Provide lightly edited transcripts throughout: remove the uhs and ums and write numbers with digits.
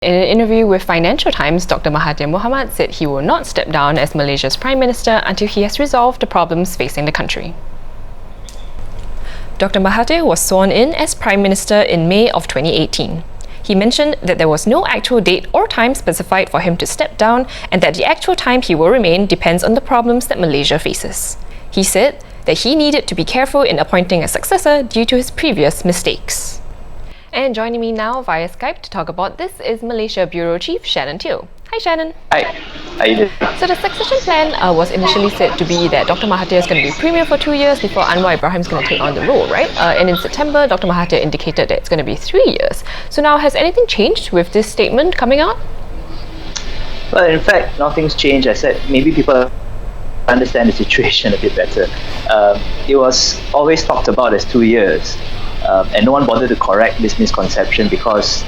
In an interview with Financial Times, Dr Mahathir Mohamad said he will not step down as Malaysia's Prime Minister until he has resolved the problems facing the country. Dr Mahathir was sworn in as Prime Minister in May of 2018. He mentioned that there was no actual date or time specified for him to step down and that the actual time he will remain depends on the problems that Malaysia faces. He said that he needed to be careful in appointing a successor due to his previous mistakes. And joining me now via Skype to talk about this is Malaysia Bureau Chief Shannon Teoh. Hi Shannon. Hi, how you doing? So the succession plan was initially said to be that Dr Mahathir is going to be Premier for 2 years before Anwar Ibrahim is going to take on the role, right? And in September, Dr Mahathir indicated that it's going to be 3 years. So now, has anything changed with this statement coming out? Well, in fact, nothing's changed. I said maybe people understand the situation a bit better. It was always talked about as 2 years. And no one bothered to correct this misconception because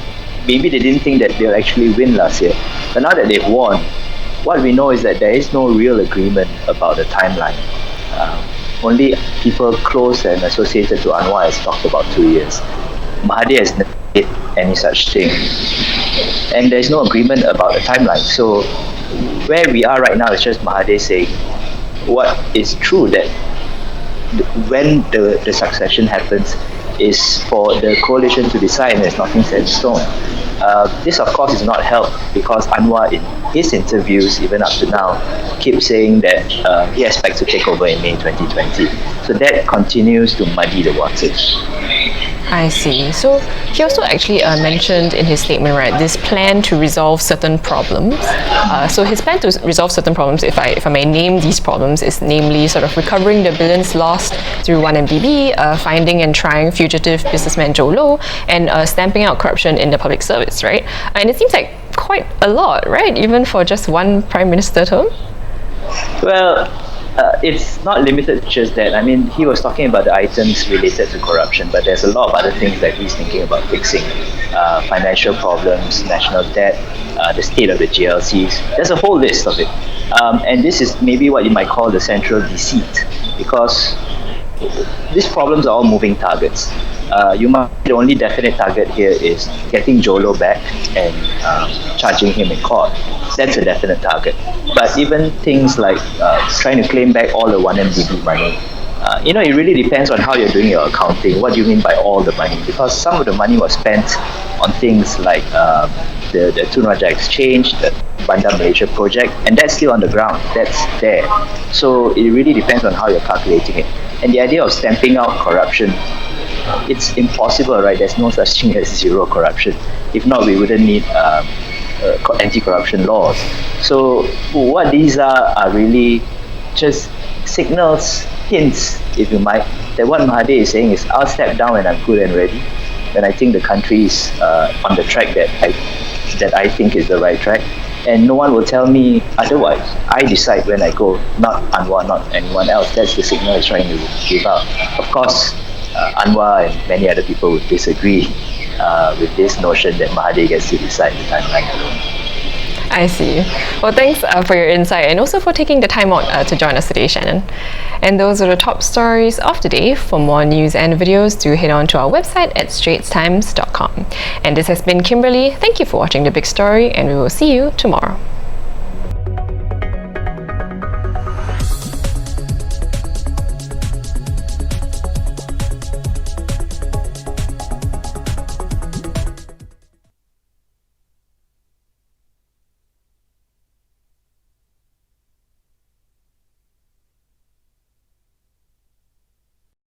maybe they didn't think that they'll actually win last year. But now that they've won, what we know is that there is no real agreement about the timeline. Only people close and associated to Anwar has talked about 2 years. Mahathir has never did any such thing. And there's no agreement about the timeline. So where we are right now is just Mahathir saying what is true, that when the succession happens is for the coalition to decide, and there's nothing set in stone. This of course is not helped because Anwar in his interviews even up to now keeps saying that he expects to take over in May 2020. So that continues to muddy the waters. I see. So he also actually mentioned in his statement, right, this plan to resolve certain problems. So his plan to resolve certain problems, if I may name these problems, is namely sort of recovering the billions lost through 1MDB, finding and trying fugitive businessman Joe Low, and stamping out corruption in the public service, right? And it seems like quite a lot, right? Even for just one Prime Minister term? Well, it's not limited to just that. I mean, he was talking about the items related to corruption, but there's a lot of other things that he's thinking about fixing. Financial problems, national debt, the state of the GLCs. There's a whole list of it. And this is maybe what you might call the central deceit, because these problems are all moving targets. The only definite target here is getting Jolo back and charging him in court. That's a definite target. But even things like trying to claim back all the 1MDB money, it really depends on how you're doing your accounting. What do you mean by all the money? Because some of the money was spent on things like the Tun Raja Exchange, the Bandar Malaysia project, and that's still on the ground. That's there. So it really depends on how you're calculating it. And the idea of stamping out corruption, it's impossible, right? There's no such thing as zero corruption. If not, we wouldn't need anti-corruption laws. So what these are really just signals, hints, if you might, that what Mahathir is saying is, I'll step down when I'm good and ready, when I think the country is on the track that I think is the right track. And no one will tell me otherwise. I decide when I go, not Anwar, not anyone else. That's the signal he's trying to give out. Of course, Anwar and many other people would disagree with this notion that Mahathir gets to decide the timeline alone. I see. Well, thanks for your insight and also for taking the time out to join us today, Shannon. And those are the top stories of the day. For more news and videos, do head on to our website at straitstimes.com. And this has been Kimberly. Thank you for watching The Big Story, and we will see you tomorrow.